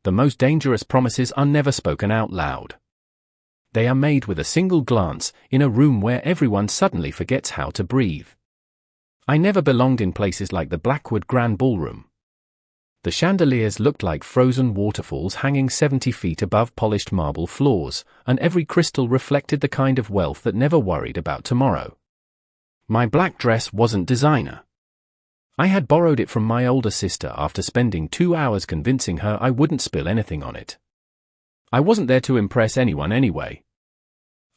The most dangerous promises are never spoken out loud. They are made with a single glance, in a room where everyone suddenly forgets how to breathe. I never belonged in places like the Blackwood Grand Ballroom. The chandeliers looked like frozen waterfalls hanging 70 feet above polished marble floors, and every crystal reflected the kind of wealth that never worried about tomorrow. My black dress wasn't designer. I had borrowed it from my older sister after spending 2 hours convincing her I wouldn't spill anything on it. I wasn't there to impress anyone anyway.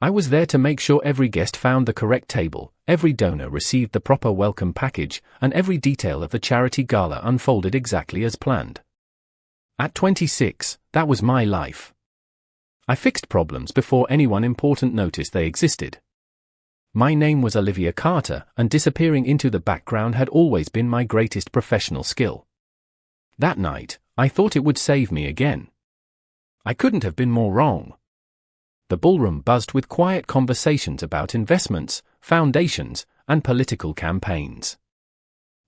I was there to make sure every guest found the correct table, every donor received the proper welcome package, and every detail of the charity gala unfolded exactly as planned. At 26, that was my life. I fixed problems before anyone important noticed they existed. My name was Olivia Carter, and disappearing into the background had always been my greatest professional skill. That night, I thought it would save me again. I couldn't have been more wrong. The ballroom buzzed with quiet conversations about investments, foundations, and political campaigns.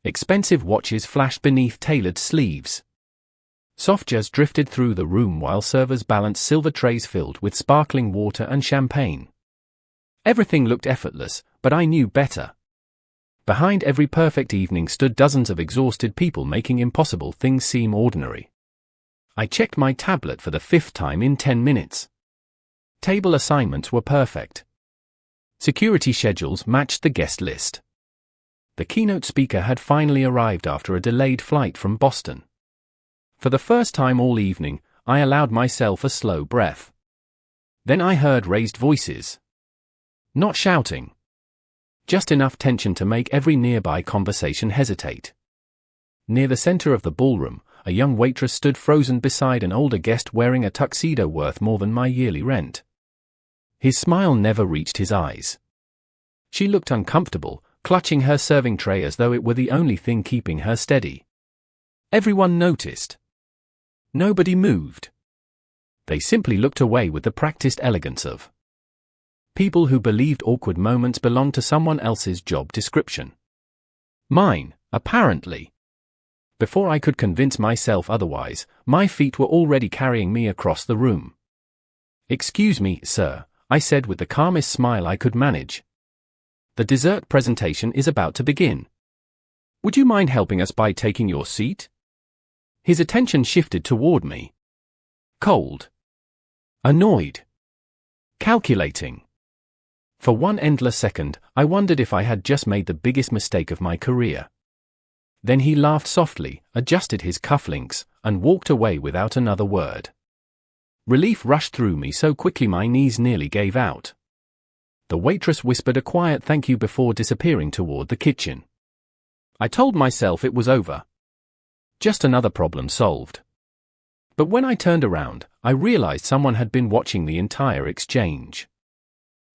Expensive watches flashed beneath tailored sleeves. Soft jazz drifted through the room while servers balanced silver trays filled with sparkling water and champagne. Everything looked effortless, but I knew better. Behind every perfect evening stood dozens of exhausted people making impossible things seem ordinary. I checked my tablet for the 5th time in 10 minutes. Table assignments were perfect. Security schedules matched the guest list. The keynote speaker had finally arrived after a delayed flight from Boston. For the first time all evening, I allowed myself a slow breath. Then I heard raised voices. Not shouting. Just enough tension to make every nearby conversation hesitate. Near the center of the ballroom, a young waitress stood frozen beside an older guest wearing a tuxedo worth more than my yearly rent. His smile never reached his eyes. She looked uncomfortable, clutching her serving tray as though it were the only thing keeping her steady. Everyone noticed. Nobody moved. They simply looked away with the practiced elegance of people who believed awkward moments belonged to someone else's job description. Mine, apparently. Before I could convince myself otherwise, my feet were already carrying me across the room. "Excuse me, sir," I said with the calmest smile I could manage. "The dessert presentation is about to begin. Would you mind helping us by taking your seat?" His attention shifted toward me. Cold. Annoyed. Calculating. For one endless second, I wondered if I had just made the biggest mistake of my career. Then he laughed softly, adjusted his cufflinks, and walked away without another word. Relief rushed through me so quickly my knees nearly gave out. The waitress whispered a quiet thank you before disappearing toward the kitchen. I told myself it was over. Just another problem solved. But when I turned around, I realized someone had been watching the entire exchange.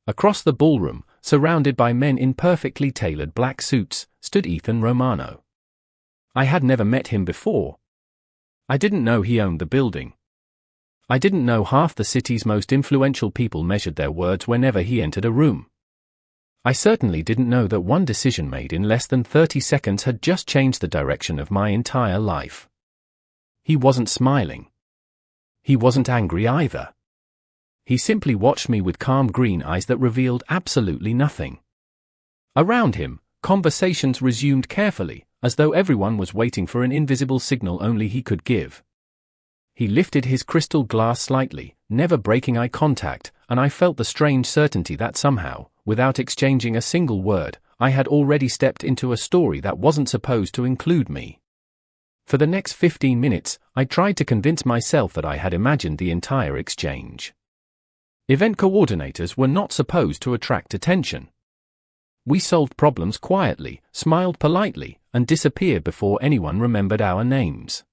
Across the ballroom, surrounded by men in perfectly tailored black suits, stood Ethan Romano. I had never met him before. I didn't know he owned the building. I didn't know half the city's most influential people measured their words whenever he entered a room. I certainly didn't know that one decision made in less than 30 seconds had just changed the direction of my entire life. He wasn't smiling. He wasn't angry either. He simply watched me with calm green eyes that revealed absolutely nothing. Around him, conversations resumed carefully, as though everyone was waiting for an invisible signal only he could give. He lifted his crystal glass slightly, never breaking eye contact, and I felt the strange certainty that somehow, without exchanging a single word, I had already stepped into a story that wasn't supposed to include me. For the next 15 minutes, I tried to convince myself that I had imagined the entire exchange. Event coordinators were not supposed to attract attention. We solved problems quietly, smiled politely, and disappeared before anyone remembered our names.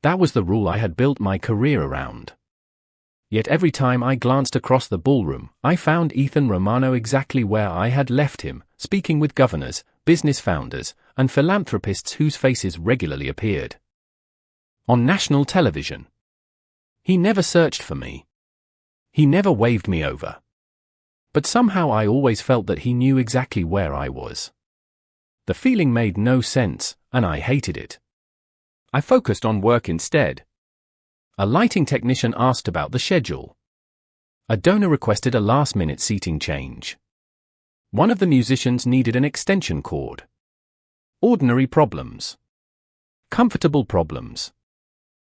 That was the rule I had built my career around. Yet every time I glanced across the ballroom, I found Ethan Romano exactly where I had left him, speaking with governors, business founders, and philanthropists whose faces regularly appeared on national television. He never searched for me. He never waved me over. But somehow I always felt that he knew exactly where I was. The feeling made no sense, and I hated it. I focused on work instead. A lighting technician asked about the schedule. A donor requested a last-minute seating change. One of the musicians needed an extension cord. Ordinary problems. Comfortable problems.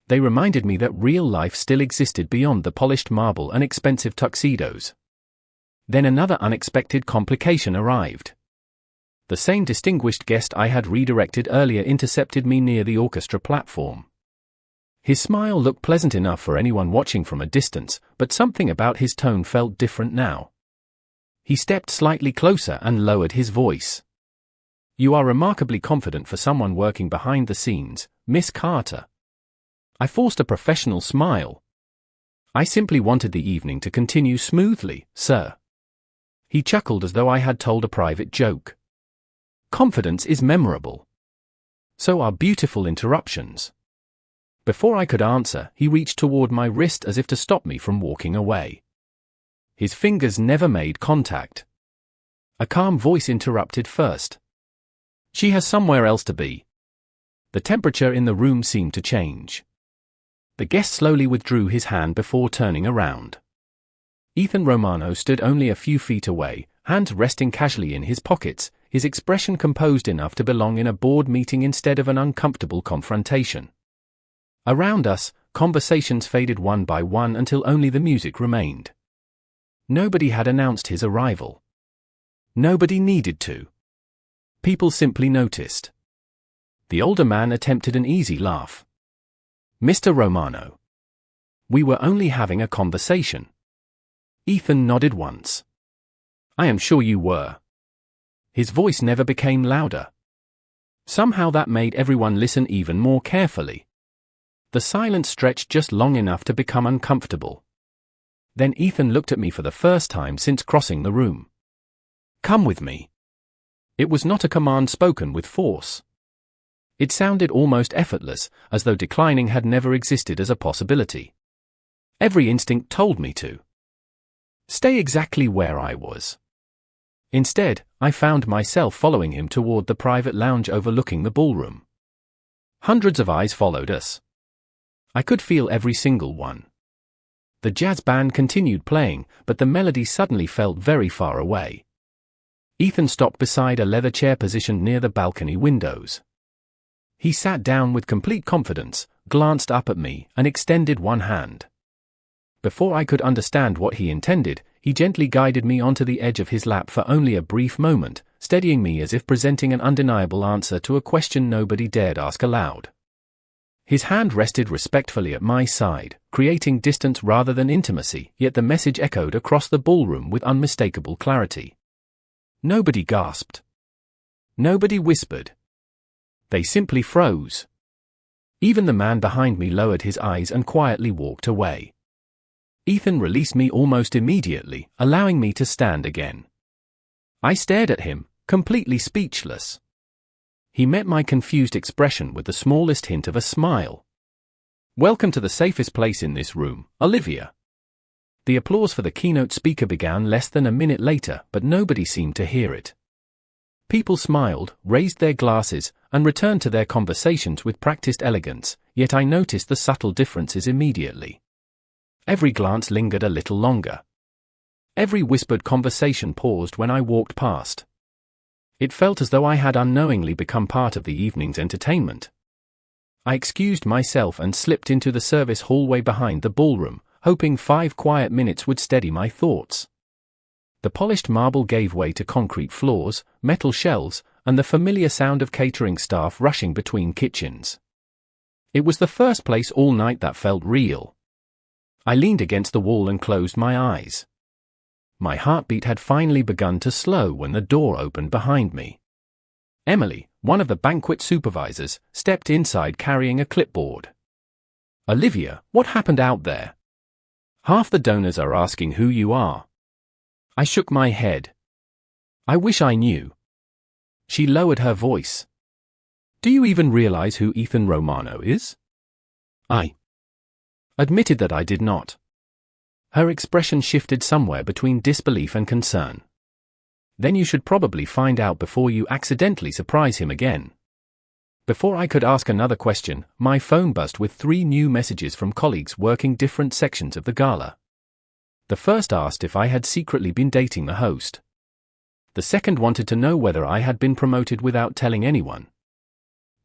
They reminded me that real life still existed beyond the polished marble and expensive tuxedos. Then another unexpected complication arrived. The same distinguished guest I had redirected earlier intercepted me near the orchestra platform. His smile looked pleasant enough for anyone watching from a distance, but something about his tone felt different now. He stepped slightly closer and lowered his voice. "You are remarkably confident for someone working behind the scenes, Miss Carter." I forced a professional smile. "I simply wanted the evening to continue smoothly, sir." He chuckled as though I had told a private joke. Confidence is memorable. So are beautiful interruptions. Before I could answer, he reached toward my wrist as if to stop me from walking away. His fingers never made contact. A calm voice interrupted first. "She has somewhere else to be." The temperature in the room seemed to change. The guest slowly withdrew his hand before turning around. Ethan Romano stood only a few feet away, hands resting casually in his pockets, his expression composed enough to belong in a board meeting instead of an uncomfortable confrontation. Around us, conversations faded one by one until only the music remained. Nobody had announced his arrival. Nobody needed to. People simply noticed. The older man attempted an easy laugh. "Mr. Romano. We were only having a conversation." Ethan nodded once. "I am sure you were." His voice never became louder. Somehow that made everyone listen even more carefully. The silence stretched just long enough to become uncomfortable. Then Ethan looked at me for the first time since crossing the room. "Come with me." It was not a command spoken with force. It sounded almost effortless, as though declining had never existed as a possibility. Every instinct told me to stay exactly where I was. Instead, I found myself following him toward the private lounge overlooking the ballroom. Hundreds of eyes followed us. I could feel every single one. The jazz band continued playing, but the melody suddenly felt very far away. Ethan stopped beside a leather chair positioned near the balcony windows. He sat down with complete confidence, glanced up at me, and extended one hand. Before I could understand what he intended, he gently guided me onto the edge of his lap for only a brief moment, steadying me as if presenting an undeniable answer to a question nobody dared ask aloud. His hand rested respectfully at my side, creating distance rather than intimacy, yet the message echoed across the ballroom with unmistakable clarity. Nobody gasped. Nobody whispered. They simply froze. Even the man behind me lowered his eyes and quietly walked away. Ethan released me almost immediately, allowing me to stand again. I stared at him, completely speechless. He met my confused expression with the smallest hint of a smile. "Welcome to the safest place in this room, Olivia." The applause for the keynote speaker began less than a minute later, but nobody seemed to hear it. People smiled, raised their glasses, and returned to their conversations with practiced elegance, yet I noticed the subtle differences immediately. Every glance lingered a little longer. Every whispered conversation paused when I walked past. It felt as though I had unknowingly become part of the evening's entertainment. I excused myself and slipped into the service hallway behind the ballroom, hoping 5 quiet minutes would steady my thoughts. The polished marble gave way to concrete floors, metal shelves, and the familiar sound of catering staff rushing between kitchens. It was the first place all night that felt real. I leaned against the wall and closed my eyes. My heartbeat had finally begun to slow when the door opened behind me. Emily, one of the banquet supervisors, stepped inside carrying a clipboard. "Olivia, what happened out there? Half the donors are asking who you are." I shook my head. "I wish I knew." She lowered her voice. "Do you even realize who Ethan Romano is?" I admitted that I did not. Her expression shifted somewhere between disbelief and concern. "Then you should probably find out before you accidentally surprise him again." Before I could ask another question, my phone buzzed with 3 new messages from colleagues working different sections of the gala. The first asked if I had secretly been dating the host. The second wanted to know whether I had been promoted without telling anyone.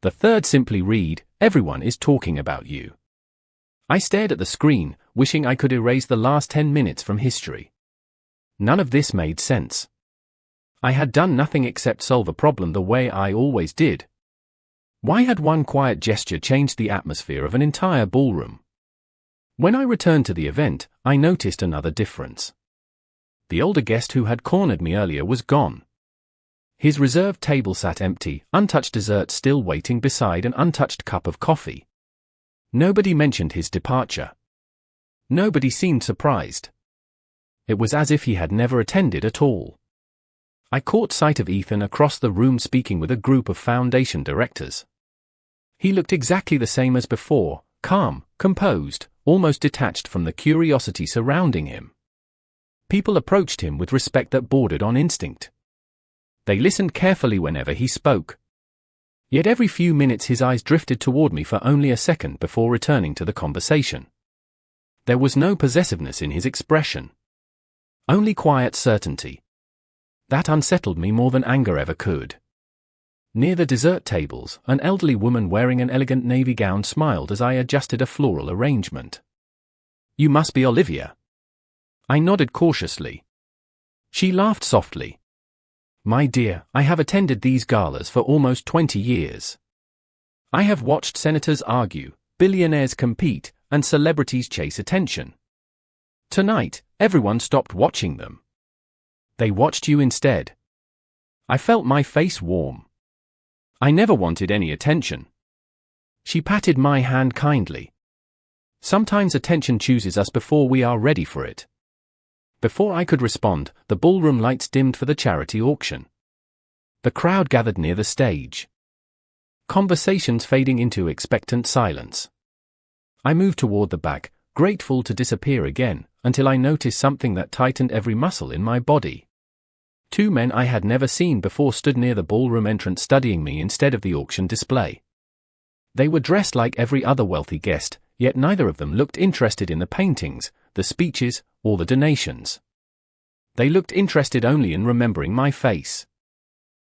The third simply read, "Everyone is talking about you." I stared at the screen, wishing I could erase the last 10 minutes from history. None of this made sense. I had done nothing except solve a problem the way I always did. Why had one quiet gesture changed the atmosphere of an entire ballroom? When I returned to the event, I noticed another difference. The older guest who had cornered me earlier was gone. His reserved table sat empty, untouched dessert still waiting beside an untouched cup of coffee. Nobody mentioned his departure. Nobody seemed surprised. It was as if he had never attended at all. I caught sight of Ethan across the room speaking with a group of foundation directors. He looked exactly the same as before, calm, composed, almost detached from the curiosity surrounding him. People approached him with respect that bordered on instinct. They listened carefully whenever he spoke. Yet every few minutes his eyes drifted toward me for only a second before returning to the conversation. There was no possessiveness in his expression. Only quiet certainty. That unsettled me more than anger ever could. Near the dessert tables, an elderly woman wearing an elegant navy gown smiled as I adjusted a floral arrangement. "You must be Olivia." I nodded cautiously. She laughed softly. "My dear, I have attended these galas for almost 20 years. I have watched senators argue, billionaires compete, and celebrities chase attention. Tonight, everyone stopped watching them. They watched you instead." I felt my face warm. I never wanted any attention. She patted my hand kindly. Sometimes attention chooses us before we are ready for it. Before I could respond, the ballroom lights dimmed for the charity auction. The crowd gathered near the stage. Conversations fading into expectant silence. I moved toward the back, grateful to disappear again, until I noticed something that tightened every muscle in my body. 2 men I had never seen before stood near the ballroom entrance studying me instead of the auction display. They were dressed like every other wealthy guest, yet neither of them looked interested in the paintings, the speeches, or the donations. They looked interested only in remembering my face.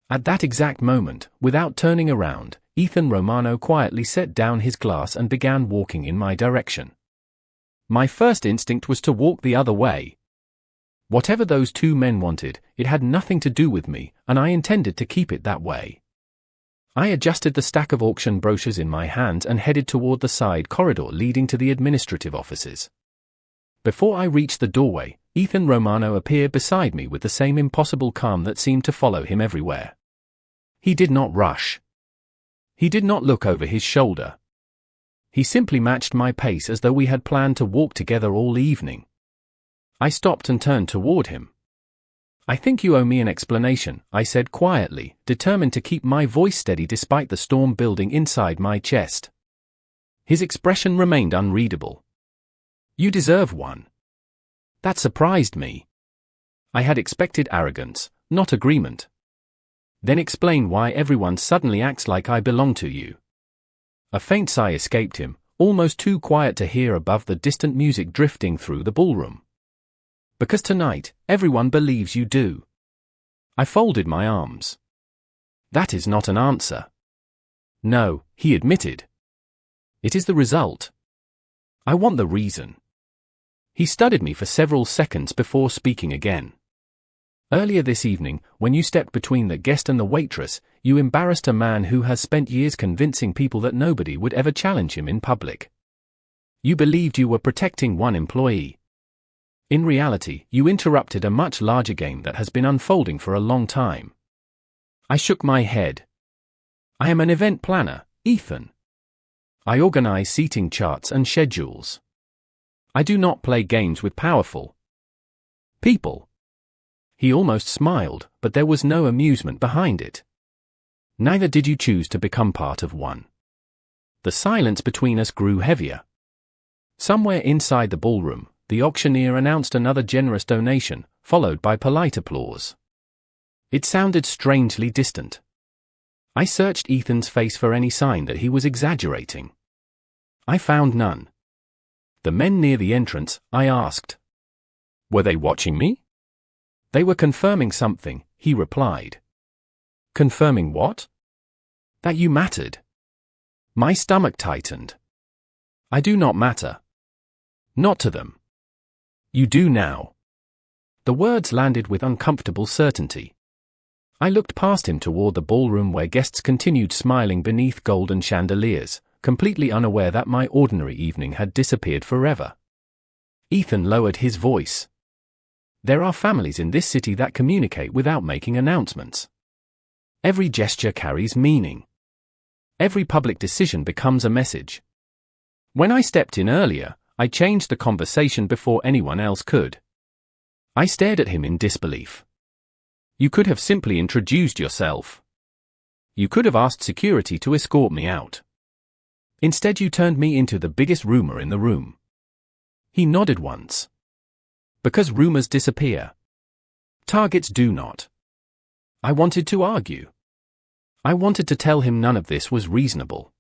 At that exact moment, without turning around, Ethan Romano quietly set down his glass and began walking in my direction. My first instinct was to walk the other way. Whatever those 2 men wanted, it had nothing to do with me, and I intended to keep it that way. I adjusted the stack of auction brochures in my hands and headed toward the side corridor leading to the administrative offices. Before I reached the doorway, Ethan Romano appeared beside me with the same impossible calm that seemed to follow him everywhere. He did not rush. He did not look over his shoulder. He simply matched my pace as though we had planned to walk together all evening. I stopped and turned toward him. "I think you owe me an explanation," I said quietly, determined to keep my voice steady despite the storm building inside my chest. His expression remained unreadable. "You deserve one." That surprised me. I had expected arrogance, not agreement. "Then explain why everyone suddenly acts like I belong to you." A faint sigh escaped him, almost too quiet to hear above the distant music drifting through the ballroom. "Because tonight, everyone believes you do." I folded my arms. "That is not an answer." "No," he admitted. "It is the result. I want the reason." He studied me for several seconds before speaking again. "Earlier this evening, when you stepped between the guest and the waitress, you embarrassed a man who has spent years convincing people that nobody would ever challenge him in public. You believed you were protecting one employee. In reality, you interrupted a much larger game that has been unfolding for a long time." I shook my head. "I am an event planner, Ethan. I organize seating charts and schedules. I do not play games with powerful people." He almost smiled, but there was no amusement behind it. "Neither did you choose to become part of one." The silence between us grew heavier. Somewhere inside the ballroom, the auctioneer announced another generous donation, followed by polite applause. It sounded strangely distant. I searched Ethan's face for any sign that he was exaggerating. I found none. The men near the entrance, I asked. Were they watching me? They were confirming something, he replied. Confirming what? That you mattered. My stomach tightened. I do not matter. Not to them. You do now. The words landed with uncomfortable certainty. I looked past him toward the ballroom where guests continued smiling beneath golden chandeliers, completely unaware that my ordinary evening had disappeared forever. Ethan lowered his voice. There are families in this city that communicate without making announcements. Every gesture carries meaning. Every public decision becomes a message. When I stepped in earlier, I changed the conversation before anyone else could. I stared at him in disbelief. You could have simply introduced yourself. You could have asked security to escort me out. Instead, you turned me into the biggest rumor in the room. He nodded once. Because rumors disappear. Targets do not. I wanted to argue. I wanted to tell him none of this was reasonable.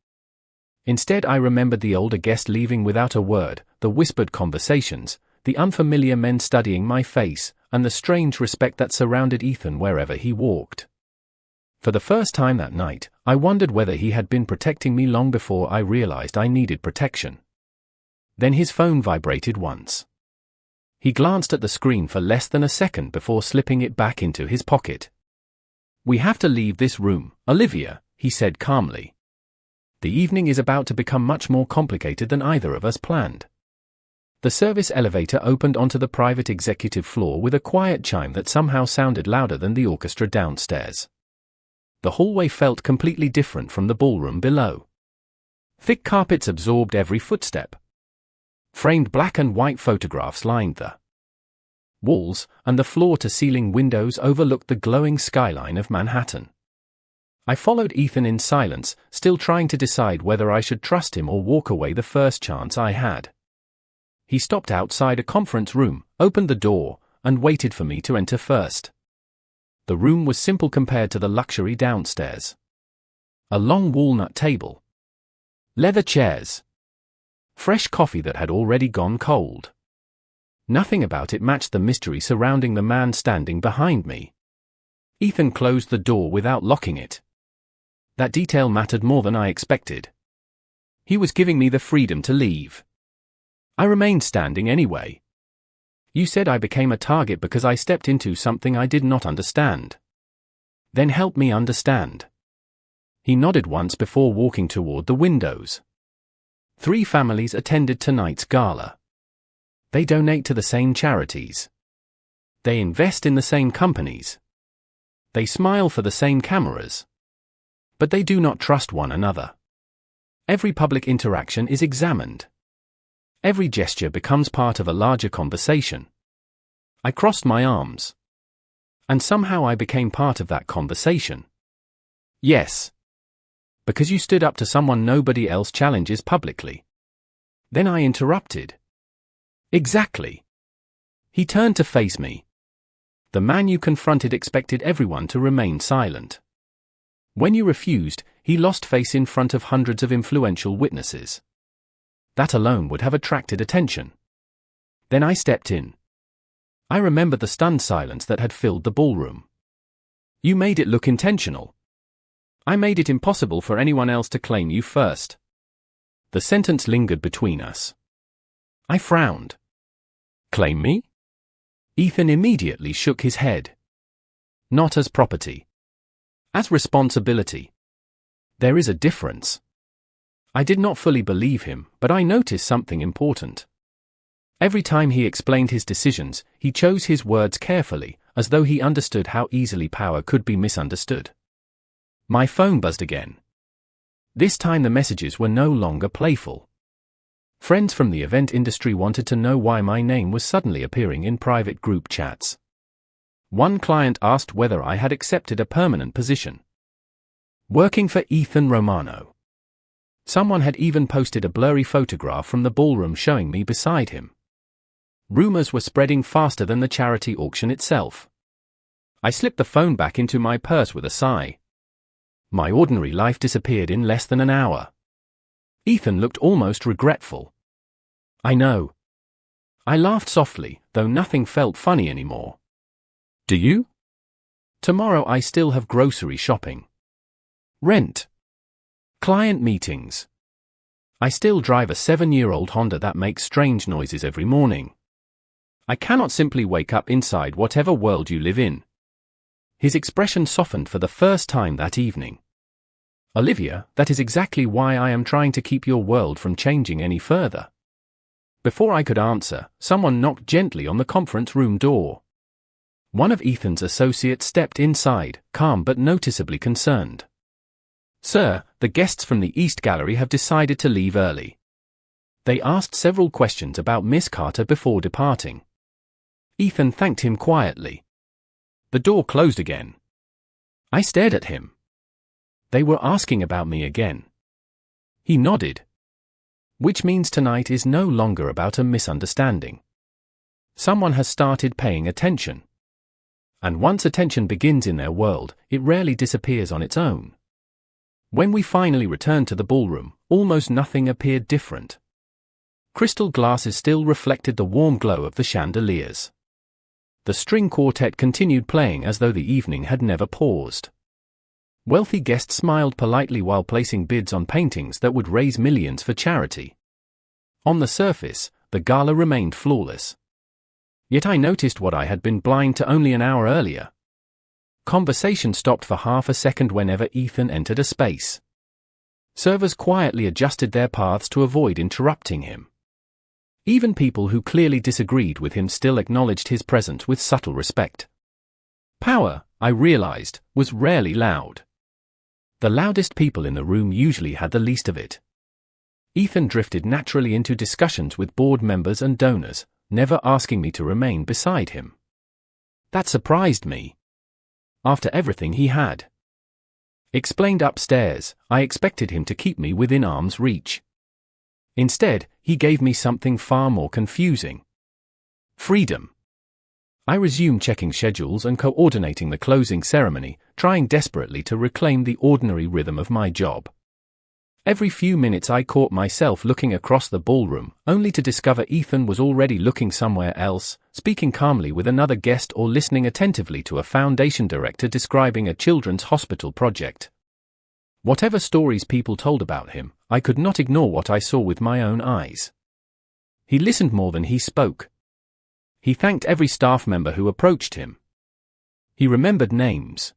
Instead, I remembered the older guest leaving without a word, the whispered conversations, the unfamiliar men studying my face, and the strange respect that surrounded Ethan wherever he walked. For the first time that night, I wondered whether he had been protecting me long before I realized I needed protection. Then his phone vibrated once. He glanced at the screen for less than a second before slipping it back into his pocket. We have to leave this room, Olivia, he said calmly. The evening is about to become much more complicated than either of us planned. The service elevator opened onto the private executive floor with a quiet chime that somehow sounded louder than the orchestra downstairs. The hallway felt completely different from the ballroom below. Thick carpets absorbed every footstep. Framed black and white photographs lined the walls, and the floor-to-ceiling windows overlooked the glowing skyline of Manhattan. I followed Ethan in silence, still trying to decide whether I should trust him or walk away the first chance I had. He stopped outside a conference room, opened the door, and waited for me to enter first. The room was simple compared to the luxury downstairs. A long walnut table. Leather chairs. Fresh coffee that had already gone cold. Nothing about it matched the mystery surrounding the man standing behind me. Ethan closed the door without locking it. That detail mattered more than I expected. He was giving me the freedom to leave. I remained standing anyway. You said I became a target because I stepped into something I did not understand. Then help me understand. He nodded once before walking toward the windows. 3 families attended tonight's gala. They donate to the same charities. They invest in the same companies. They smile for the same cameras. But they do not trust one another. Every public interaction is examined. Every gesture becomes part of a larger conversation. I crossed my arms. And somehow I became part of that conversation. Yes. Because you stood up to someone nobody else challenges publicly. Then I interrupted. Exactly. He turned to face me. The man you confronted expected everyone to remain silent. When you refused, he lost face in front of hundreds of influential witnesses. That alone would have attracted attention. Then I stepped in. I remembered the stunned silence that had filled the ballroom. You made it look intentional. I made it impossible for anyone else to claim you first. The sentence lingered between us. I frowned. Claim me? Ethan immediately shook his head. Not as property. As responsibility. There is a difference. I did not fully believe him, but I noticed something important. Every time he explained his decisions, he chose his words carefully, as though he understood how easily power could be misunderstood. My phone buzzed again. This time the messages were no longer playful. Friends from the event industry wanted to know why my name was suddenly appearing in private group chats. One client asked whether I had accepted a permanent position. Working for Ethan Romano. Someone had even posted a blurry photograph from the ballroom showing me beside him. Rumors were spreading faster than the charity auction itself. I slipped the phone back into my purse with a sigh. My ordinary life disappeared in less than an hour. Ethan looked almost regretful. I know. I laughed softly, though nothing felt funny anymore. Do you? Tomorrow I still have grocery shopping. Rent. Client meetings. I still drive a 7-year-old Honda that makes strange noises every morning. I cannot simply wake up inside whatever world you live in. His expression softened for the first time that evening. Olivia, that is exactly why I am trying to keep your world from changing any further. Before I could answer, someone knocked gently on the conference room door. One of Ethan's associates stepped inside, calm but noticeably concerned. Sir, the guests from the East Gallery have decided to leave early. They asked several questions about Miss Carter before departing. Ethan thanked him quietly. The door closed again. I stared at him. They were asking about me again. He nodded. Which means tonight is no longer about a misunderstanding. Someone has started paying attention. And once attention begins in their world, it rarely disappears on its own. When we finally returned to the ballroom, almost nothing appeared different. Crystal glasses still reflected the warm glow of the chandeliers. The string quartet continued playing as though the evening had never paused. Wealthy guests smiled politely while placing bids on paintings that would raise millions for charity. On the surface, the gala remained flawless. Yet I noticed what I had been blind to only an hour earlier. Conversation stopped for half a second whenever Ethan entered a space. Servers quietly adjusted their paths to avoid interrupting him. Even people who clearly disagreed with him still acknowledged his presence with subtle respect. Power, I realized, was rarely loud. The loudest people in the room usually had the least of it. Ethan drifted naturally into discussions with board members and donors, never asking me to remain beside him. That surprised me. After everything he had explained upstairs, I expected him to keep me within arm's reach. Instead, he gave me something far more confusing. Freedom. I resumed checking schedules and coordinating the closing ceremony, trying desperately to reclaim the ordinary rhythm of my job. Every few minutes I caught myself looking across the ballroom, only to discover Ethan was already looking somewhere else, speaking calmly with another guest or listening attentively to a foundation director describing a children's hospital project. Whatever stories people told about him, I could not ignore what I saw with my own eyes. He listened more than he spoke. He thanked every staff member who approached him. He remembered names.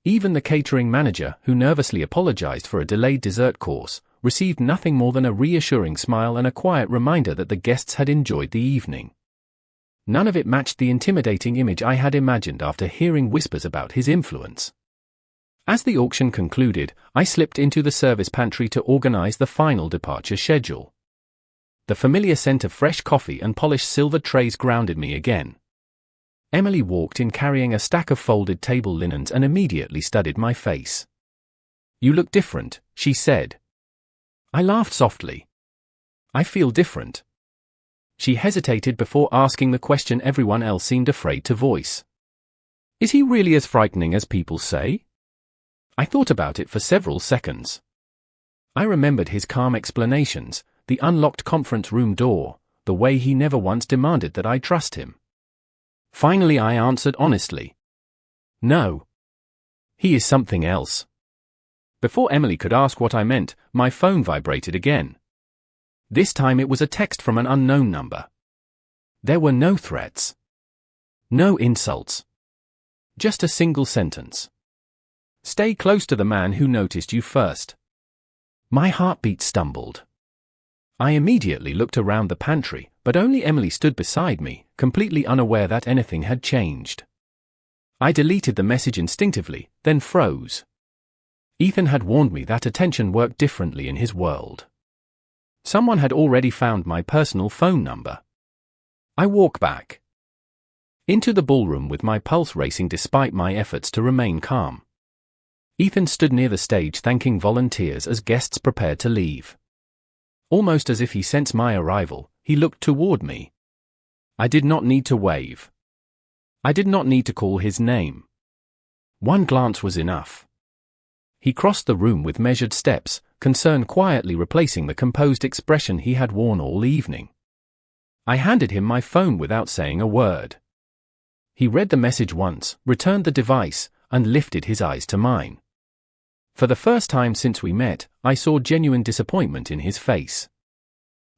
Even the catering manager, who nervously apologized for a delayed dessert course, received nothing more than a reassuring smile and a quiet reminder that the guests had enjoyed the evening. None of it matched the intimidating image I had imagined after hearing whispers about his influence. As the auction concluded, I slipped into the service pantry to organize the final departure schedule. The familiar scent of fresh coffee and polished silver trays grounded me again. Emily walked in carrying a stack of folded table linens and immediately studied my face. You look different, she said. I laughed softly. I feel different. She hesitated before asking the question everyone else seemed afraid to voice. Is he really as frightening as people say? I thought about it for several seconds. I remembered his calm explanations, the unlocked conference room door, the way he never once demanded that I trust him. Finally I answered honestly. No. He is something else. Before Emily could ask what I meant, my phone vibrated again. This time it was a text from an unknown number. There were no threats. No insults. Just a single sentence. Stay close to the man who noticed you first. My heartbeat stumbled. I immediately looked around the pantry, but only Emily stood beside me, completely unaware that anything had changed. I deleted the message instinctively, then froze. Ethan had warned me that attention worked differently in his world. Someone had already found my personal phone number. I walked back into the ballroom with my pulse racing despite my efforts to remain calm. Ethan stood near the stage thanking volunteers as guests prepared to leave. Almost as if he sensed my arrival, he looked toward me. I did not need to wave. I did not need to call his name. One glance was enough. He crossed the room with measured steps, concern quietly replacing the composed expression he had worn all evening. I handed him my phone without saying a word. He read the message once, returned the device, and lifted his eyes to mine. For the first time since we met, I saw genuine disappointment in his face.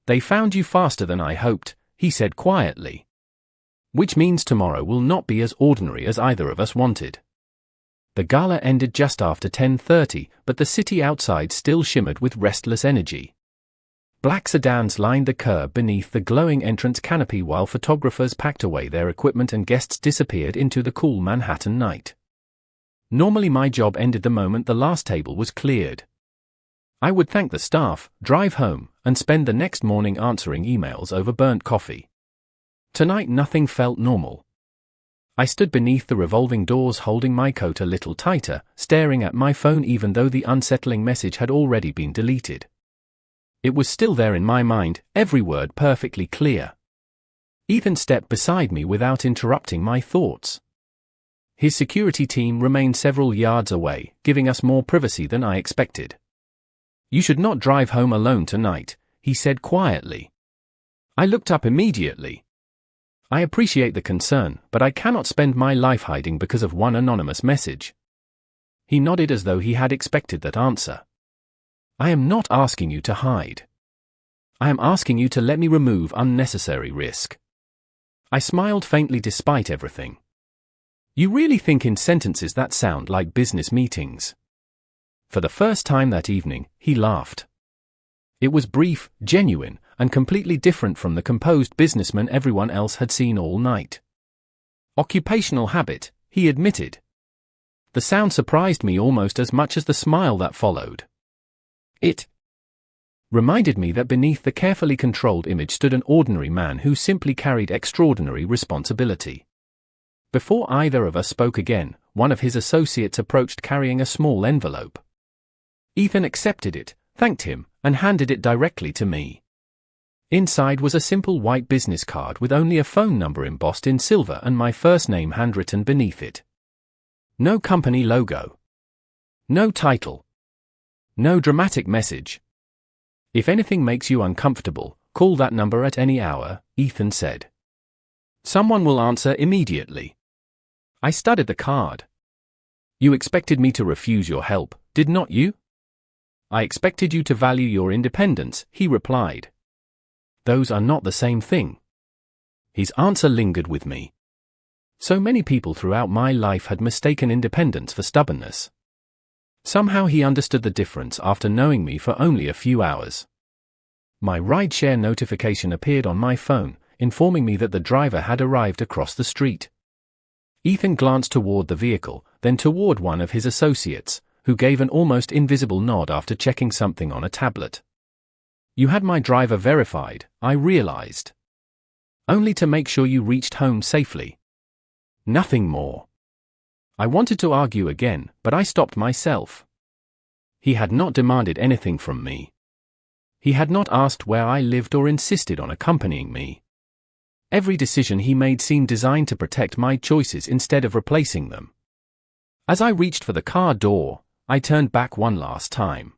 "They found you faster than I hoped," he said quietly. "Which means tomorrow will not be as ordinary as either of us wanted." The gala ended just after 10:30, but the city outside still shimmered with restless energy. Black sedans lined the curb beneath the glowing entrance canopy while photographers packed away their equipment and guests disappeared into the cool Manhattan night. Normally my job ended the moment the last table was cleared. I would thank the staff, drive home, and spend the next morning answering emails over burnt coffee. Tonight nothing felt normal. I stood beneath the revolving doors holding my coat a little tighter, staring at my phone even though the unsettling message had already been deleted. It was still there in my mind, every word perfectly clear. Ethan stepped beside me without interrupting my thoughts. His security team remained several yards away, giving us more privacy than I expected. "You should not drive home alone tonight," he said quietly. I looked up immediately. "I appreciate the concern, but I cannot spend my life hiding because of one anonymous message." He nodded as though he had expected that answer. "I am not asking you to hide. I am asking you to let me remove unnecessary risk." I smiled faintly despite everything. "You really think in sentences that sound like business meetings?" For the first time that evening, he laughed. It was brief, genuine, and completely different from the composed businessman everyone else had seen all night. "Occupational habit," he admitted. The sound surprised me almost as much as the smile that followed. It reminded me that beneath the carefully controlled image stood an ordinary man who simply carried extraordinary responsibility. Before either of us spoke again, one of his associates approached carrying a small envelope. Ethan accepted it, thanked him, and handed it directly to me. Inside was a simple white business card with only a phone number embossed in silver and my first name handwritten beneath it. No company logo. No title. No dramatic message. "If anything makes you uncomfortable, call that number at any hour," Ethan said. "Someone will answer immediately." I studied the card. "You expected me to refuse your help, did not you?" "I expected you to value your independence," he replied. "Those are not the same thing." His answer lingered with me. So many people throughout my life had mistaken independence for stubbornness. Somehow he understood the difference after knowing me for only a few hours. My rideshare notification appeared on my phone, informing me that the driver had arrived across the street. Ethan glanced toward the vehicle, then toward one of his associates, who gave an almost invisible nod after checking something on a tablet. "You had my driver verified," I realized. "Only to make sure you reached home safely. Nothing more." I wanted to argue again, but I stopped myself. He had not demanded anything from me. He had not asked where I lived or insisted on accompanying me. Every decision he made seemed designed to protect my choices instead of replacing them. As I reached for the car door, I turned back one last time.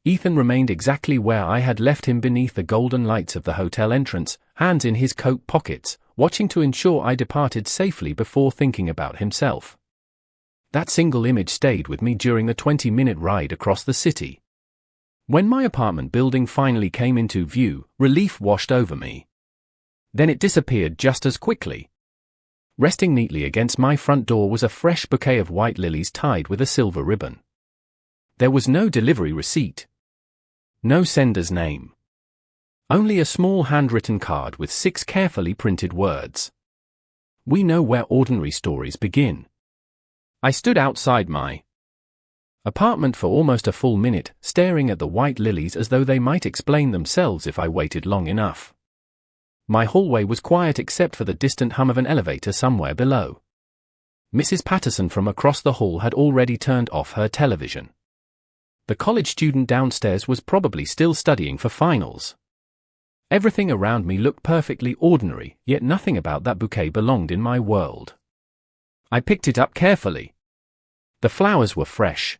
Ethan remained exactly where I had left him beneath the golden lights of the hotel entrance, hands in his coat pockets, watching to ensure I departed safely before thinking about himself. That single image stayed with me during the 20-minute ride across the city. When my apartment building finally came into view, relief washed over me. Then it disappeared just as quickly. Resting neatly against my front door was a fresh bouquet of white lilies tied with a silver ribbon. There was no delivery receipt. No sender's name. Only a small handwritten card with 6 carefully printed words. "We know where ordinary stories begin." I stood outside my apartment for almost a full minute, staring at the white lilies as though they might explain themselves if I waited long enough. My hallway was quiet except for the distant hum of an elevator somewhere below. Mrs. Patterson from across the hall had already turned off her television. The college student downstairs was probably still studying for finals. Everything around me looked perfectly ordinary, yet nothing about that bouquet belonged in my world. I picked it up carefully. The flowers were fresh.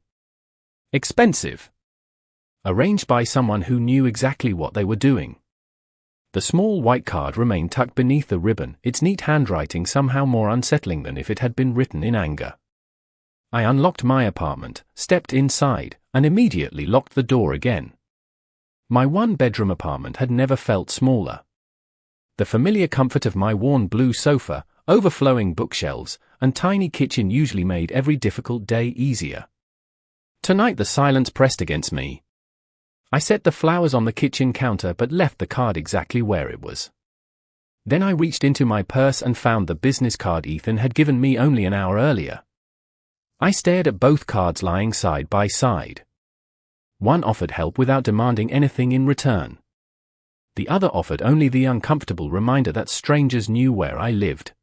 Expensive. Arranged by someone who knew exactly what they were doing. The small white card remained tucked beneath the ribbon, its neat handwriting somehow more unsettling than if it had been written in anger. I unlocked my apartment, stepped inside, and immediately locked the door again. My one-bedroom apartment had never felt smaller. The familiar comfort of my worn blue sofa, overflowing bookshelves, and tiny kitchen usually made every difficult day easier. Tonight the silence pressed against me. I set the flowers on the kitchen counter but left the card exactly where it was. Then I reached into my purse and found the business card Ethan had given me only an hour earlier. I stared at both cards lying side by side. One offered help without demanding anything in return. The other offered only the uncomfortable reminder that strangers knew where I lived.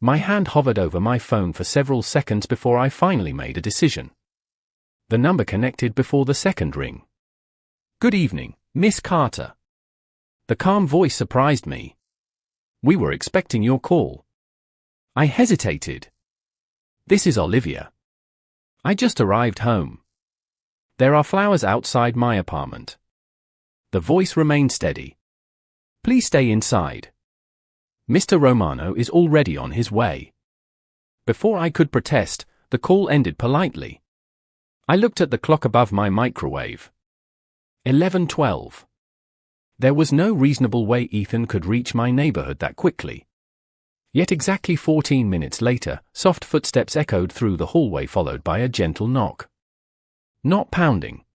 My hand hovered over my phone for several seconds before I finally made a decision. The number connected before the second ring. "Good evening, Miss Carter." The calm voice surprised me. "We were expecting your call." I hesitated. "This is Olivia. I just arrived home. There are flowers outside my apartment." The voice remained steady. "Please stay inside. Mr. Romano is already on his way." Before I could protest, the call ended politely. I looked at the clock above my microwave. 11:12. There was no reasonable way Ethan could reach my neighborhood that quickly. Yet exactly 14 minutes later, soft footsteps echoed through the hallway followed by a gentle knock. Not pounding.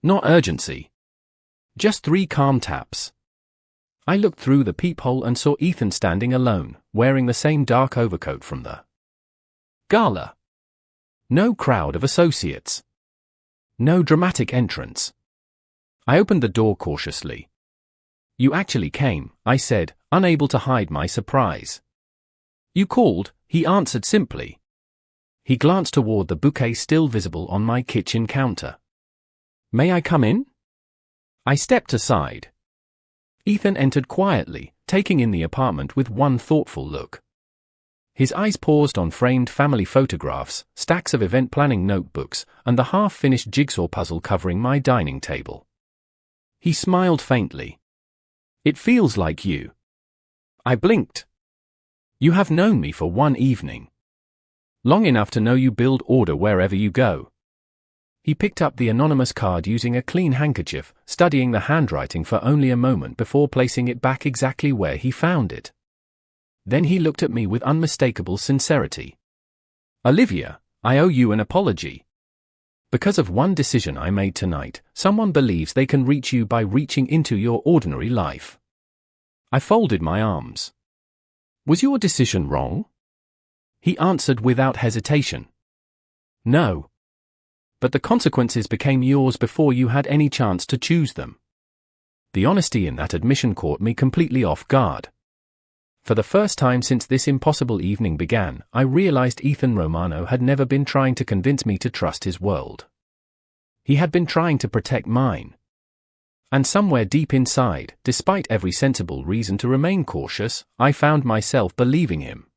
Not urgency. Just 3 calm taps. I looked through the peephole and saw Ethan standing alone, wearing the same dark overcoat from the gala. No crowd of associates. No dramatic entrance. I opened the door cautiously. "You actually came," I said, unable to hide my surprise. "You called," he answered simply. He glanced toward the bouquet still visible on my kitchen counter. "May I come in?" I stepped aside. Ethan entered quietly, taking in the apartment with one thoughtful look. His eyes paused on framed family photographs, stacks of event planning notebooks, and the half-finished jigsaw puzzle covering my dining table. He smiled faintly. "It feels like you." I blinked. "You have known me for one evening. Long enough to know you build order wherever you go." He picked up the anonymous card using a clean handkerchief, studying the handwriting for only a moment before placing it back exactly where he found it. Then he looked at me with unmistakable sincerity. "Olivia, I owe you an apology. Because of one decision I made tonight, someone believes they can reach you by reaching into your ordinary life." I folded my arms. "Was your decision wrong?" He answered without hesitation. "No. But the consequences became yours before you had any chance to choose them." The honesty in that admission caught me completely off guard. For the first time since this impossible evening began, I realized Ethan Romano had never been trying to convince me to trust his world. He had been trying to protect mine. And somewhere deep inside, despite every sensible reason to remain cautious, I found myself believing him.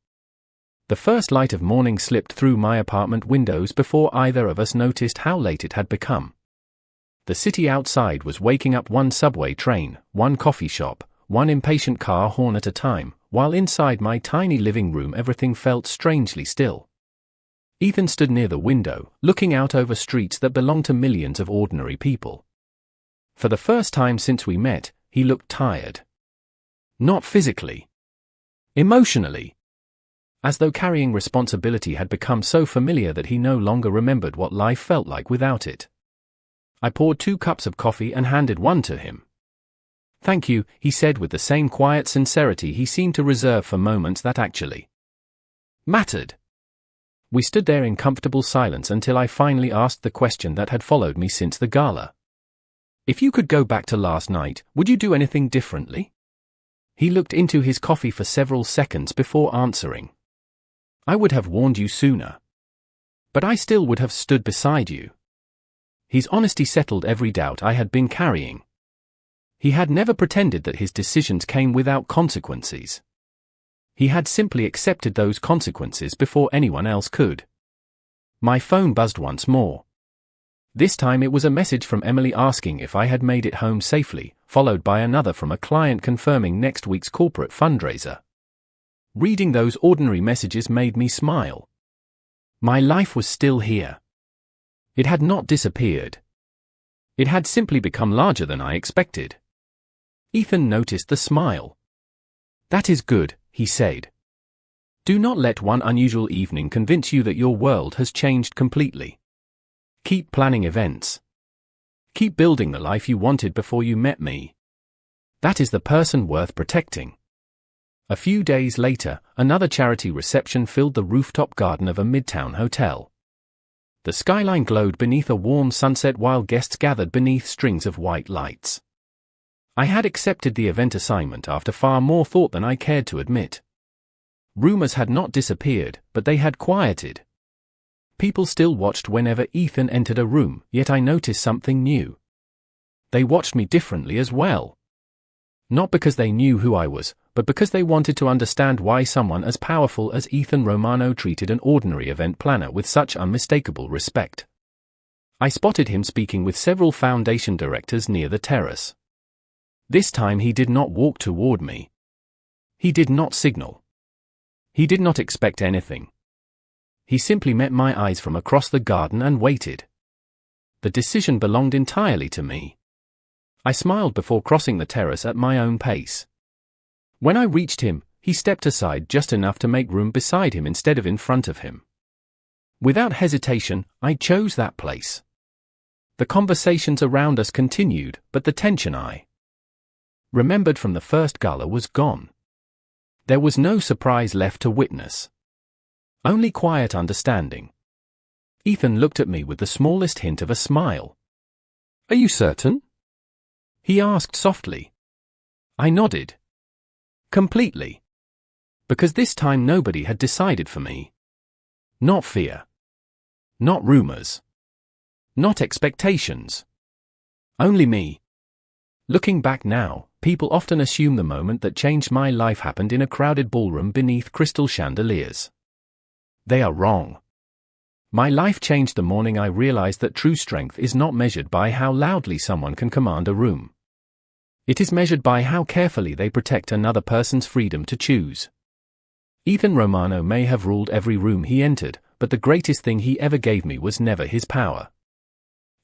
The first light of morning slipped through my apartment windows before either of us noticed how late it had become. The city outside was waking up, one subway train, one coffee shop, one impatient car horn at a time, while inside my tiny living room everything felt strangely still. Ethan stood near the window, looking out over streets that belonged to millions of ordinary people. For the first time since we met, he looked tired. Not physically. Emotionally. As though carrying responsibility had become so familiar that he no longer remembered what life felt like without it. I poured 2 cups of coffee and handed one to him. "Thank you," he said with the same quiet sincerity he seemed to reserve for moments that actually mattered. We stood there in comfortable silence until I finally asked the question that had followed me since the gala. "If you could go back to last night, would you do anything differently?" He looked into his coffee for several seconds before answering. "I would have warned you sooner. But I still would have stood beside you." His honesty settled every doubt I had been carrying. He had never pretended that his decisions came without consequences. He had simply accepted those consequences before anyone else could. My phone buzzed once more. This time it was a message from Emily asking if I had made it home safely, followed by another from a client confirming next week's corporate fundraiser. Reading those ordinary messages made me smile. My life was still here. It had not disappeared. It had simply become larger than I expected. Ethan noticed the smile. "That is good," he said. "Do not let one unusual evening convince you that your world has changed completely. Keep planning events. Keep building the life you wanted before you met me. That is the person worth protecting." A few days later, another charity reception filled the rooftop garden of a midtown hotel. The skyline glowed beneath a warm sunset while guests gathered beneath strings of white lights. I had accepted the event assignment after far more thought than I cared to admit. Rumors had not disappeared, but they had quieted. People still watched whenever Ethan entered a room, yet I noticed something new. They watched me differently as well. Not because they knew who I was, but because they wanted to understand why someone as powerful as Ethan Romano treated an ordinary event planner with such unmistakable respect. I spotted him speaking with several foundation directors near the terrace. This time he did not walk toward me. He did not signal. He did not expect anything. He simply met my eyes from across the garden and waited. The decision belonged entirely to me. I smiled before crossing the terrace at my own pace. When I reached him, he stepped aside just enough to make room beside him instead of in front of him. Without hesitation, I chose that place. The conversations around us continued, but the tension I remembered from the first gala was gone. There was no surprise left to witness. Only quiet understanding. Ethan looked at me with the smallest hint of a smile. "Are you certain?" he asked softly. I nodded. Completely. Because this time nobody had decided for me. Not fear. Not rumors. Not expectations. Only me. Looking back now, people often assume the moment that changed my life happened in a crowded ballroom beneath crystal chandeliers. They are wrong. My life changed the morning I realized that true strength is not measured by how loudly someone can command a room. It is measured by how carefully they protect another person's freedom to choose. Ethan Romano may have ruled every room he entered, but the greatest thing he ever gave me was never his power.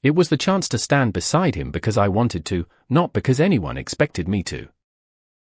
It was the chance to stand beside him because I wanted to, not because anyone expected me to.